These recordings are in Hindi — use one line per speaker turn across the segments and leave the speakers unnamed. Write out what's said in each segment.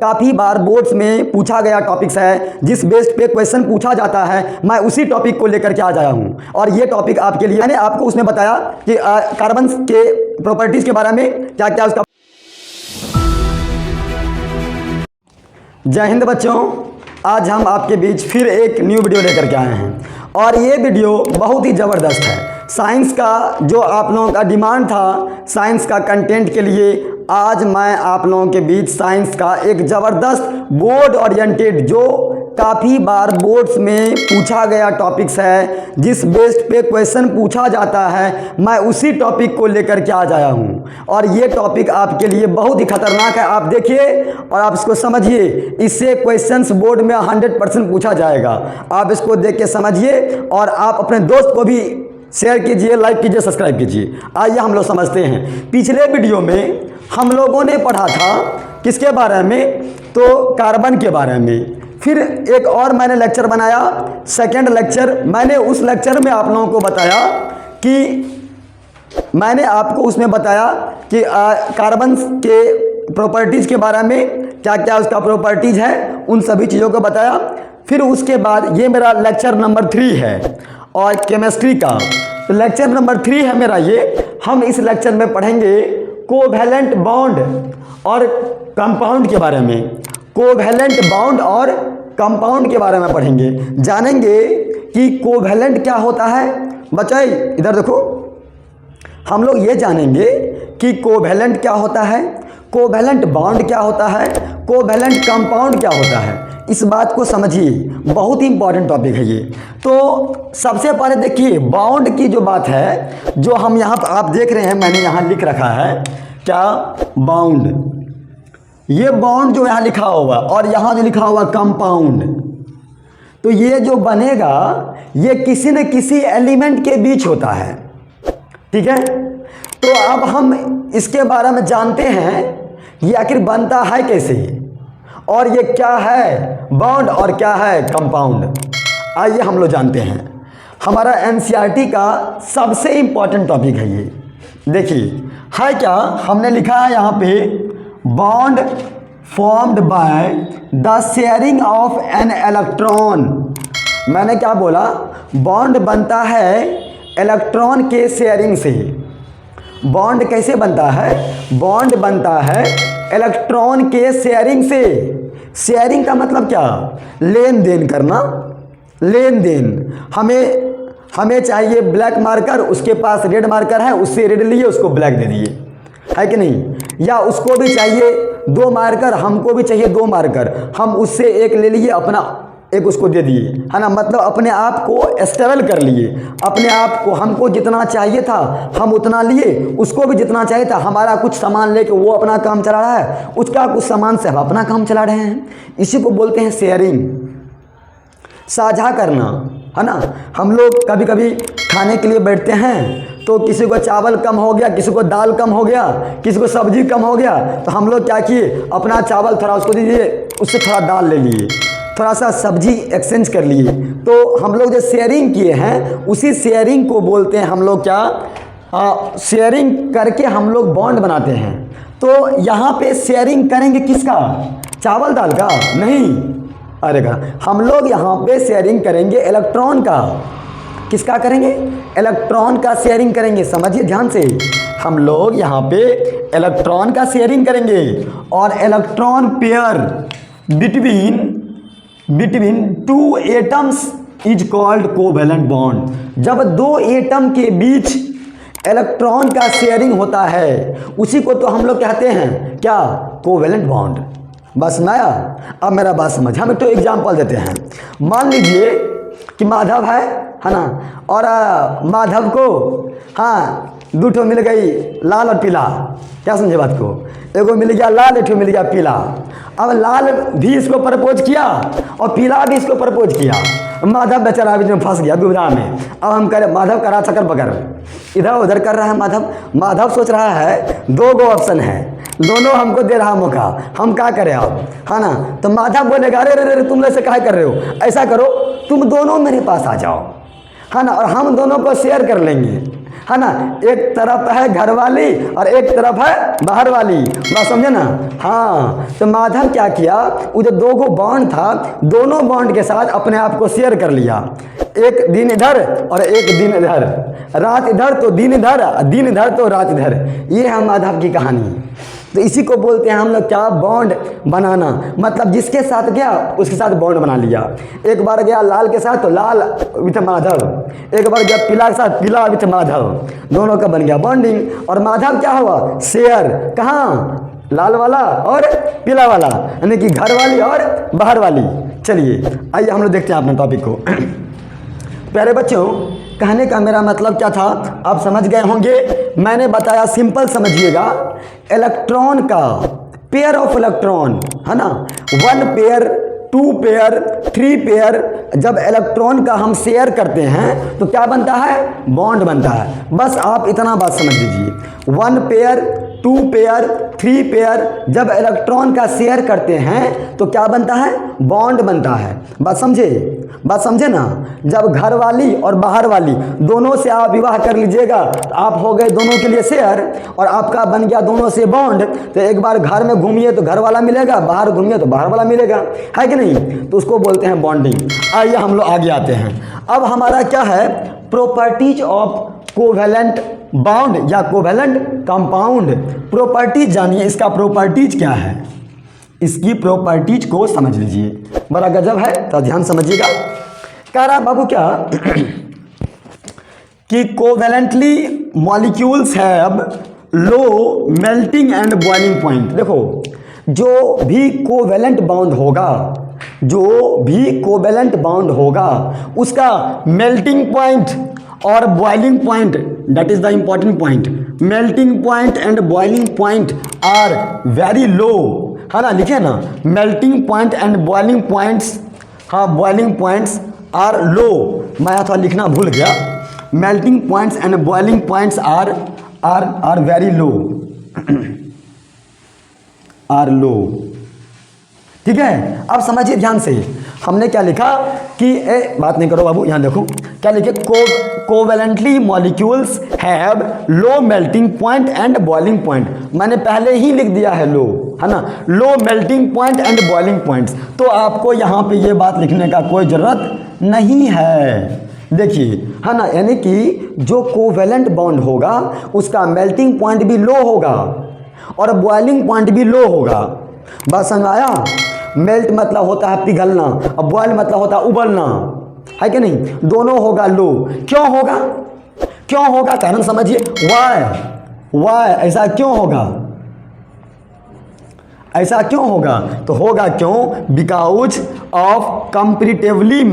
काफ़ी बार बोर्ड्स में पूछा गया टॉपिक्स है, जिस बेस पे क्वेश्चन पूछा जाता है, मैं उसी टॉपिक को लेकर के आ जाया हूँ। और ये टॉपिक आपके लिए, मैंने आपको उसमें बताया कि कार्बन के प्रॉपर्टीज़ के बारे में क्या क्या उसका। जय हिंद बच्चों, आज हम आपके बीच फिर एक न्यू वीडियो लेकर के आए हैं और ये वीडियो बहुत ही ज़बरदस्त है। साइंस का जो आप लोगों का डिमांड था, साइंस का कंटेंट के लिए आज मैं आप लोगों के बीच साइंस का एक ज़बरदस्त बोर्ड ओरिएंटेड, जो काफ़ी बार बोर्ड्स में पूछा गया टॉपिक्स है, जिस बेस्ड पे क्वेश्चन पूछा जाता है, मैं उसी टॉपिक को लेकर के आ जाया हूँ। और ये टॉपिक आपके लिए बहुत ही खतरनाक है। आप देखिए और आप इसको समझिए, इससे क्वेश्चंस बोर्ड में 100% पूछा जाएगा। आप इसको देख के समझिए और आप अपने दोस्त को भी शेयर कीजिए, लाइक कीजिए, सब्सक्राइब कीजिए। आइए हम लोग समझते हैं। पिछले वीडियो में हम लोगों ने पढ़ा था किसके बारे में, तो कार्बन के बारे में। फिर एक और मैंने लेक्चर बनाया, सेकंड लेक्चर। मैंने उस लेक्चर में आप लोगों को बताया कि मैंने आपको उसमें बताया कि कार्बन के प्रॉपर्टीज़ के बारे में, क्या क्या उसका प्रॉपर्टीज़ है, उन सभी चीज़ों को बताया। फिर उसके बाद ये मेरा लेक्चर नंबर 3 है और केमिस्ट्री का तो लेक्चर नंबर 3 है मेरा ये। हम इस लेक्चर में पढ़ेंगे कोवैलेंट बॉन्ड और कंपाउंड के बारे में। कोवैलेंट बॉन्ड और कंपाउंड के बारे में पढ़ेंगे, जानेंगे कि कोवैलेंट क्या होता है। बच्चों इधर देखो, हम लोग ये जानेंगे कि कोवैलेंट क्या होता है, कोवैलेंट बॉन्ड क्या होता है, कोवैलेंट कंपाउंड क्या होता है। इस बात को समझिए, बहुत ही इंपॉर्टेंट टॉपिक है ये। तो सबसे पहले देखिए बॉन्ड की जो बात है, जो हम यहाँ पर आप देख रहे हैं, मैंने यहाँ लिख रखा है क्या, बॉन्ड। ये बॉन्ड जो यहाँ लिखा हुआ और यहाँ जो लिखा हुआ कंपाउंड, तो ये जो बनेगा ये किसी न किसी एलिमेंट के बीच होता है, ठीक है। तो अब हम इसके बारे में जानते हैं ये आखिर बनता है कैसे और ये क्या है बॉन्ड और क्या है कंपाउंड। आइए हम लोग जानते हैं। हमारा एनसीईआरटी का सबसे इम्पॉर्टेंट टॉपिक है ये। देखिए है क्या, हमने लिखा है यहाँ पे, bond formed by the sharing of an electron. मैंने क्या बोला, बॉन्ड बनता है इलेक्ट्रॉन के शेयरिंग से। बॉन्ड कैसे बनता है, बॉन्ड बनता है इलेक्ट्रॉन के शेयरिंग से। शेयरिंग का मतलब क्या, लेन देन करना, लेन देन। हमें चाहिए ब्लैक मार्कर, उसके पास रेड मार्कर है, उससे रेड लिए उसको ब्लैक दे दिए, है कि नहीं। या उसको भी चाहिए 2 मार्कर, हमको भी चाहिए 2 मार्कर, हम उससे एक ले लिए, अपना एक उसको दे दिए, है ना। मतलब अपने आप को स्टेबल कर लिए, अपने आप को, हमको जितना चाहिए था हम उतना लिए, उसको भी जितना चाहिए था। हमारा कुछ सामान लेके वो अपना काम चला रहा है, उसका कुछ सामान से हम अपना काम चला रहे हैं। इसी को बोलते हैं शेयरिंग, साझा करना, है ना। हम लोग कभी कभी खाने के लिए बैठते हैं तो किसी को चावल कम हो गया, किसी को दाल कम हो गया, किसी को सब्जी कम हो गया, तो हम लोग क्या किए, अपना चावल थोड़ा उसको दीजिए, उससे थोड़ा दाल ले लिए, थोड़ा सा सब्जी एक्सचेंज कर लिए। तो हम लोग जो शेयरिंग किए हैं उसी शेयरिंग को बोलते हैं हम लोग क्या, शेयरिंग करके हम लोग बॉन्ड बनाते हैं। तो यहाँ पे शेयरिंग करेंगे किसका, चावल दाल का नहीं, अरे हम लोग यहाँ पे शेयरिंग करेंगे इलेक्ट्रॉन का। किसका करेंगे, इलेक्ट्रॉन का शेयरिंग करेंगे। समझिए ध्यान से, हम लोग यहाँ पे इलेक्ट्रॉन का शेयरिंग करेंगे। और electron pair between 2 atoms is called covalent bond. जब 2 एटम के बीच इलेक्ट्रॉन का शेयरिंग होता है, उसी को तो हम लोग कहते हैं क्या, कोवैलेंट बॉन्ड। बस नया, अब मेरा बात समझ। हम एक तो एग्जाम्पल देते हैं। मान लीजिए कि माधव है ना, और माधव को हाँ 2 ठो मिल गई, लाल और पीला। क्या समझे बात को, एगो मिल गया लाल, एक ठो मिल गया पीला। अब लाल भी इसको प्रपोज किया और पीला भी इसको प्रपोज किया। माधव बेचारा बीच में फंस गया दुविधा में। अब हम कह रहे, माधव करा चक्कर पकड़, इधर उधर कर रहा है माधव। माधव सोच रहा है 2 गो ऑप्शन है, दोनों हमको दे रहा मौका, हम क्या करें अब, है ना। तो माधव बोलेगा, अरे अरे तुम ऐसे क्या कर रहे हो, ऐसा करो तुम दोनों मेरे पास आ जाओ, है ना, और हम दोनों को शेयर कर लेंगे। है ना, एक तरफ है घर वाली और एक तरफ है बाहर वाली, बात समझे ना। हाँ, तो माधव क्या किया, वो जो दो गो बॉन्ड था, दोनों बॉन्ड के साथ अपने आप को शेयर कर लिया, एक दिन इधर और एक दिन इधर, रात इधर तो दिन इधर, दिन इधर तो रात इधर। ये है माधव की कहानी। तो इसी को बोलते हैं हम लोग क्या, बॉन्ड बनाना। मतलब जिसके साथ गया उसके साथ बॉन्ड बना लिया। एक बार गया लाल के साथ तो लाल विथ माधव, एक बार गया पीला के साथ पीला विथ माधव, दोनों का बन गया बॉन्डिंग। और माधव क्या हुआ, शेयर, कहाँ, लाल वाला और पीला वाला, यानी कि घर वाली और बाहर वाली। चलिए आइए हम लोग देखते हैं अपने टॉपिक को। प्यारे बच्चों, कहने का मेरा मतलब क्या था आप समझ गए होंगे। मैंने बताया, सिंपल समझिएगा, इलेक्ट्रॉन का पेयर ऑफ इलेक्ट्रॉन, है ना, 1 पेयर 2 पेयर 3 पेयर, जब इलेक्ट्रॉन का हम शेयर करते हैं तो क्या बनता है, बॉन्ड बनता है। बस आप इतना बात समझ लीजिए, 1 पेयर 2 पेयर 3 पेयर जब इलेक्ट्रॉन का शेयर करते हैं तो क्या बनता है, बॉन्ड बनता है। बात समझे ना। जब घर वाली और बाहर वाली दोनों से आप विवाह कर लीजिएगा, आप हो गए दोनों के लिए शेयर और आपका बन गया दोनों से बॉन्ड। तो एक बार घर में घूमिए तो घर वाला मिलेगा, बाहर घूमिए तो बाहर वाला मिलेगा, है कि नहीं। तो उसको बोलते हैं बॉन्डिंग। आइए हम लोग आगे आते हैं। अब हमारा क्या है, प्रॉपर्टीज ऑफ कोवेलेंट बॉन्ड या कोवेलेंट कंपाउंड। प्रॉपर्टीज जानिए, इसका प्रॉपर्टीज क्या है, इसकी प्रॉपर्टीज को समझ लीजिए, बड़ा गजब है, तो ध्यान समझिएगा। कह रहा बाबू क्या कि covalently molecules have low melting and boiling point. देखो, जो भी कोवेलेंट बाउंड होगा, जो भी कोवेलेंट बाउंड होगा उसका मेल्टिंग पॉइंट और boiling point, that is the important point, melting point and boiling point are very low, है ना, लिखे ना, melting point and boiling points, हाँ, बॉइलिंग पॉइंट्स आर लो। मैं थोड़ा लिखना भूल गया, melting points and boiling points are very low, are low. ठीक है, अब समझिए ध्यान से, हमने क्या लिखा कि बात नहीं करो बाबू, यहाँ देखो क्या लिखे, covalently molecules have low melting point and boiling point. मैंने पहले ही लिख दिया है लो, है ना, low melting point and boiling points, तो आपको यहाँ पे ये बात लिखने का कोई ज़रूरत नहीं है। देखिए, है ना, यानी कि जो कोवेलेंट बॉन्ड होगा उसका मेल्टिंग पॉइंट भी लो होगा और बॉइलिंग पॉइंट भी लो होगा। बात समझ आया। मेल्ट मतलब होता है पिघलना और बॉयल मतलब होता है उबलना, है कि नहीं, दोनों होगा लो। क्यों होगा, क्यों होगा, कारण समझिए, वाई ऐसा क्यों होगा, ऐसा क्यों होगा, तो होगा क्यों, because of comparatively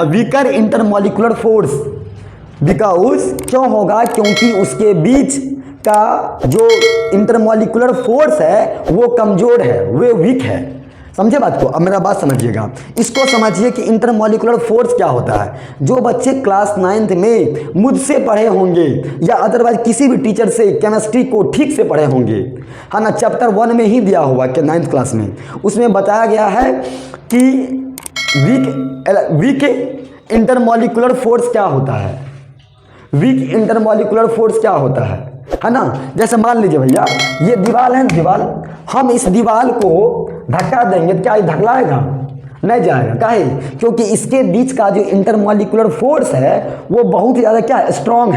weaker intermolecular force. Because क्यों होगा, क्योंकि उसके बीच का जो इंटरमॉलिक्यूलर फोर्स है वो कमज़ोर है, वो वीक है। समझे बात को। अब मेरा बात समझिएगा, इसको समझिए कि इंटरमॉलिक्यूलर फोर्स क्या होता है। जो बच्चे क्लास 9th में मुझसे पढ़े होंगे या अदरवाइज किसी भी टीचर से केमिस्ट्री को ठीक से पढ़े होंगे, है ना, चैप्टर 1 में ही दिया हुआ कि 9th क्लास में, उसमें बताया गया है कि वीक इंटरमॉलिक्यूलर फोर्स क्या होता है, वीक इंटरमॉलिक्यूलर फोर्स क्या होता है ना। जैसे मान लीजिए भैया, ये दीवार है, दीवार, हम इस दीवार को धक्का देंगे तो क्या ये धकलाएगा, नहीं जाएगा, काहे, क्योंकि इसके बीच का जो इंटरमॉलिक्यूलर फोर्स है वो बहुत ही ज़्यादा क्या स्ट्रॉन्ग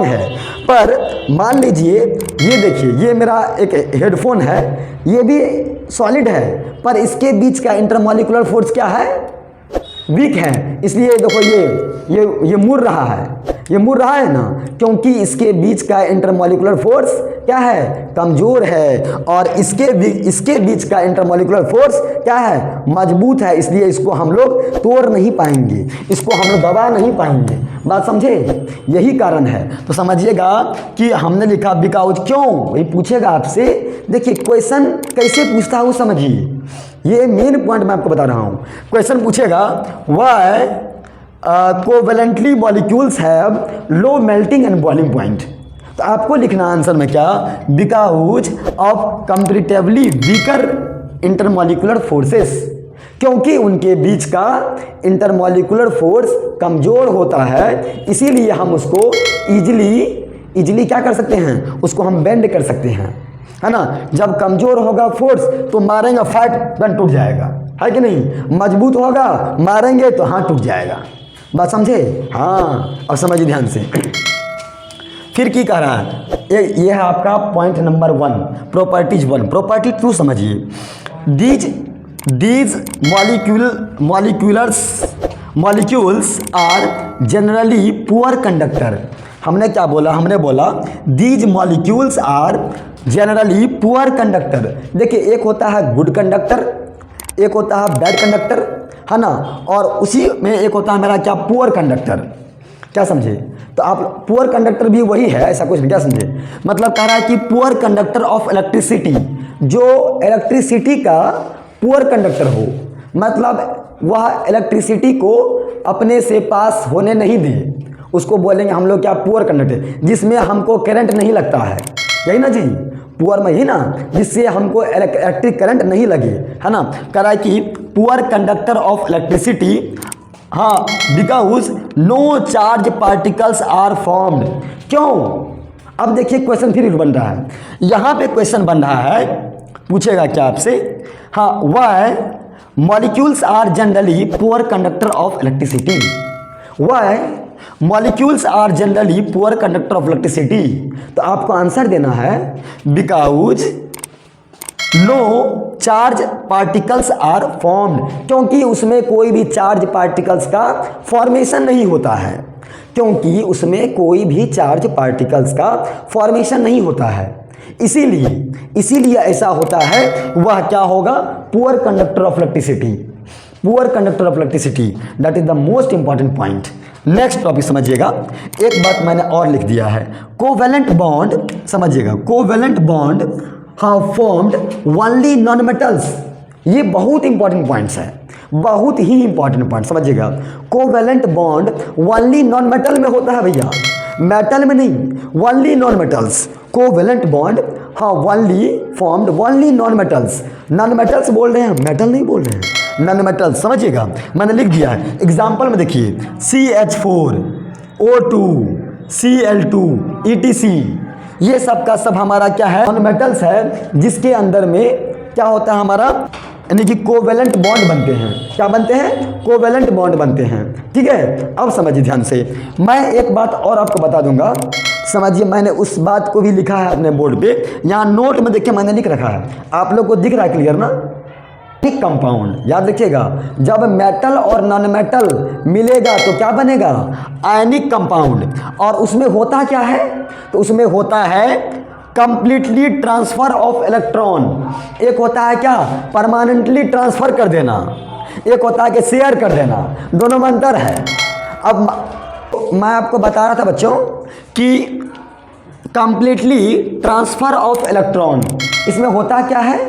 है। पर मान लीजिए, ये देखिए, ये मेरा एक हेडफोन है, ये भी सॉलिड है, पर इसके बीच का इंटरमॉलिक्यूलर फोर्स क्या है, वीक है। इसलिए देखो ये मुड़ रहा है, ये मुड़ रहा है ना, क्योंकि इसके बीच का इंटरमॉलिक्यूलर फोर्स क्या है, कमज़ोर है, और इसके बीच का इंटरमॉलिक्यूलर फोर्स क्या है, मजबूत है। इसलिए इसको हम लोग तोड़ नहीं पाएंगे, इसको हम लोग दबा नहीं पाएंगे। बात समझे, यही कारण है। तो समझिएगा कि हमने लिखा बिकॉज, क्यों, वही पूछेगा आपसे। देखिए क्वेश्चन कैसे पूछता है वो समझिए, ये मेन पॉइंट मैं आपको बता रहा हूँ। क्वेश्चन पूछेगा why covalently molecules have low melting and boiling point, तो आपको लिखना आंसर में क्या, because of comparatively weaker intermolecular forces. क्योंकि उनके बीच का इंटरमॉलिक्यूलर फोर्स कमज़ोर होता है, इसीलिए हम उसको इजीली क्या कर सकते हैं, उसको हम बेंड कर सकते हैं, है ना। जब कमज़ोर होगा फोर्स तो मारेंगे फट तुरंत टूट जाएगा, है कि नहीं। मजबूत होगा मारेंगे तो हाथ टूट जाएगा। बात समझे? हाँ, अब समझिए ध्यान से। फिर की कह रहा है, ये है आपका पॉइंट नंबर 1, प्रॉपर्टीज 1। प्रॉपर्टी 2 समझिए, these molecules are generally poor conductor. हमने क्या बोला? हमने बोला these molecules are generally poor conductor. देखिए, एक होता है गुड कंडक्टर, एक होता है बैड कंडक्टर, है ना, और उसी में एक होता है मेरा क्या, पुअर कंडक्टर। क्या समझे? तो आप पुअर कंडक्टर भी वही है, ऐसा कुछ नहीं, क्या समझे? मतलब कह रहा है कि पुअर कंडक्टर ऑफ इलेक्ट्रिसिटी, जो इलेक्ट्रिसिटी का पुअर कंडक्टर हो, मतलब वह इलेक्ट्रिसिटी को अपने से पास होने नहीं दे, उसको बोलेंगे हम लोग क्या, पुअर कंडक्टर, जिसमें हमको करंट नहीं लगता है, यही ना जी, पुअर में ही ना, जिससे हमको इलेक्ट्रिक करंट नहीं लगे, है ना। कह रहा है कि पुअर कंडक्टर ऑफ इलेक्ट्रिसिटी, हाँ, because no charge particles are formed. क्यों? अब देखिए क्वेश्चन फिर बन रहा है, यहाँ पे क्वेश्चन बन रहा है, पूछेगा क्या आपसे, हाँ, why molecules are generally poor conductor of electricity, why molecules are generally poor conductor of electricity. तो आपको आंसर देना है because no charge particles are formed, क्योंकि उसमें कोई भी चार्ज पार्टिकल्स का फॉर्मेशन नहीं होता है, क्योंकि उसमें कोई भी चार्ज पार्टिकल्स का फॉर्मेशन नहीं होता है, इसीलिए ऐसा होता है। वह क्या होगा? Poor conductor of electricity, poor conductor of electricity, that is the most important point. Next topic समझिएगा, एक बात मैंने और लिख दिया है, कोवेलेंट बॉन्ड, समझिएगा, covalent bond have formed only non metals। ये बहुत इंपॉर्टेंट पॉइंट्स है, बहुत ही इंपॉर्टेंट पॉइंट, समझिएगा। Covalent bond only non metal में होता है भैया, मेटल में नहीं, only non metals. Covalent bond, हाँ, only formed only non metals. Non metals बोल रहे हैं, मेटल नहीं बोल रहे हैं, नॉन मेटल्स, समझिएगा, मैंने लिख दिया है। एग्जाम्पल में देखिए, CH4, O2, Cl2, ETC, ये सब का सब हमारा क्या है, नॉन मेटल्स है, जिसके अंदर में क्या होता है हमारा, यानी कि कोवेलेंट बॉन्ड बनते हैं। क्या बनते हैं? कोवेलेंट बॉन्ड बनते हैं, ठीक है। अब समझिए ध्यान से, मैं एक बात और आपको बता दूंगा, समझिए, मैंने उस बात को भी लिखा है अपने बोर्ड पे, यहाँ नोट में देखिए मैंने लिख रखा है, आप लोग को दिख रहा है क्लियर ना। कंपाउंड याद रखिएगा, जब मेटल और नॉन मेटल मिलेगा तो क्या बनेगा, आयनिक कंपाउंड। और उसमें होता क्या है, तो उसमें होता है कंप्लीटली ट्रांसफर ऑफ इलेक्ट्रॉन। एक होता है क्या, परमानेंटली ट्रांसफर कर देना, एक होता है कि शेयर कर देना, दोनों में अंतर है। अब मैं आपको बता रहा था बच्चों कि कंप्लीटली ट्रांसफर ऑफ इलेक्ट्रॉन, इसमें होता क्या है,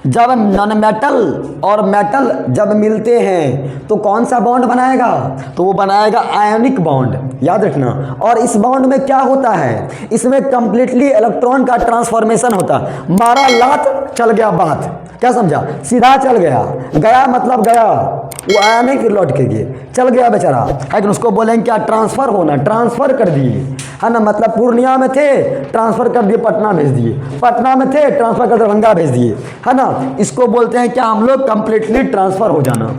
जब नॉन मेटल और मेटल जब मिलते हैं तो कौन सा बॉन्ड बनाएगा, तो वो बनाएगा आयनिक बॉन्ड, याद रखना। और इस बॉन्ड में क्या होता है, इसमें कंप्लीटली इलेक्ट्रॉन का ट्रांसफॉर्मेशन होता, मारा लात चल गया बात, क्या समझा, सीधा चल गया, गया मतलब गया, वो आया नहीं फिर लौट के गए, चल गया बेचारा, लेकिन उसको बोलेंगे क्या, ट्रांसफर होना, ट्रांसफर कर दिए, है ना। मतलब पूर्णिया में थे, ट्रांसफर कर दिए पटना भेज दिए, पटना में थे, ट्रांसफर कर दरभंगा भेज दिए, है ना। इसको बोलते हैं क्या हम लोग, कंप्लीटली ट्रांसफर हो जाना।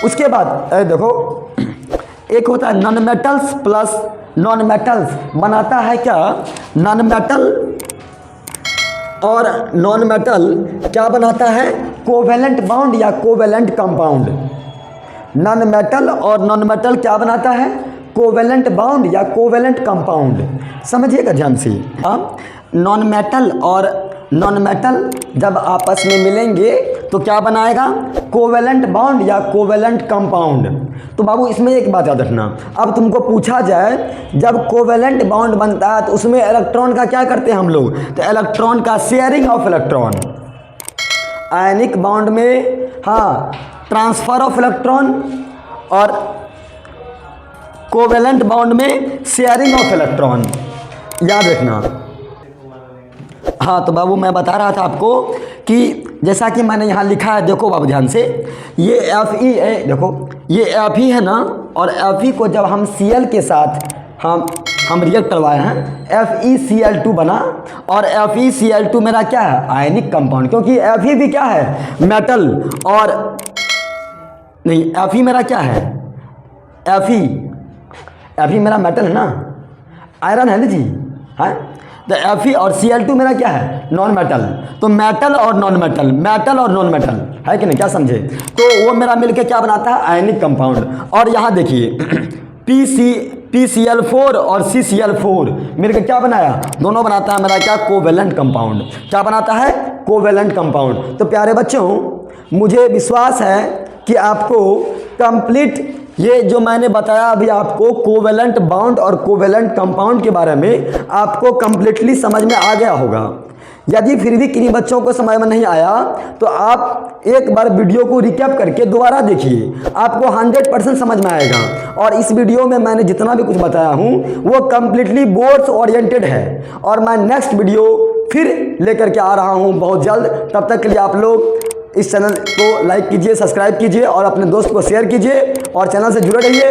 उसके बाद देखो, एक होता है non metals plus non metals, बनाता है क्या, नॉन मेटल और नॉन मेटल क्या बनाता है, कोवेलेंट बॉन्ड या कोवेलेंट कंपाउंड। नॉन मेटल और नॉन मेटल क्या बनाता है, कोवेलेंट बॉन्ड या कोवेलेंट कंपाउंड, समझिएगा ध्यान से। नॉन मेटल और नॉन मेटल जब आपस में मिलेंगे तो क्या बनाएगा, कोवेलेंट बॉन्ड या कोवेलेंट कंपाउंड। तो बाबू इसमें एक बात याद रखना, अब तुमको पूछा जाए जब कोवेलेंट बॉन्ड बनता है तो उसमें इलेक्ट्रॉन का क्या करते हैं हम लोग, तो इलेक्ट्रॉन का sharing of electron. Ionic bond में हाँ ट्रांसफर ऑफ इलेक्ट्रॉन, और कोवेलेंट बॉन्ड में शेयरिंग ऑफ इलेक्ट्रॉन, याद रखना। हाँ तो बाबू मैं बता रहा था आपको कि जैसा कि मैंने यहाँ लिखा है, देखो बाबू ध्यान से, ये Fe है, देखो ये Fe है ना, और Fe को जब हम Cl के साथ हम रिएक्ट करवाए हैं, FeCl2 बना, और FeCl2 मेरा क्या है, आयनिक कंपाउंड, क्योंकि Fe भी क्या है, मेटल, और नहीं Fe मेरा क्या है, Fe मेरा मेटल है ना, आयरन है ना जी, है तो Fe, और Cl2 मेरा क्या है, नॉन मेटल। तो मेटल और नॉन मेटल, मेटल और नॉन मेटल है कि नहीं, क्या समझे, तो वो मेरा मिलके क्या बनाता है, आयनिक कंपाउंड। और यहाँ देखिए PCl4 और CCl4 मिलकर क्या बनाया, दोनों बनाता है मेरा क्या, कोवेलेंट कंपाउंड। क्या बनाता है, कोवेलेंट कंपाउंड। तो प्यारे बच्चों, मुझे विश्वास है कि आपको कंप्लीट ये जो मैंने बताया अभी आपको कोवेलेंट बॉन्ड और कोवेलेंट कंपाउंड के बारे में आपको कंप्लीटली समझ में आ गया होगा। यदि फिर भी किन्हीं बच्चों को समझ में नहीं आया तो आप एक बार वीडियो को रिकैप करके दोबारा देखिए, आपको 100% समझ में आएगा। और इस वीडियो में मैंने जितना भी कुछ बताया हूँ वो कम्प्लीटली बोर्ड्स ओरिएंटेड है, और मैं नेक्स्ट वीडियो फिर लेकर के आ रहा हूँ बहुत जल्द। तब तक के लिए आप लोग इस चैनल को लाइक कीजिए, सब्सक्राइब कीजिए और अपने दोस्त को शेयर कीजिए और चैनल से जुड़े रहिए।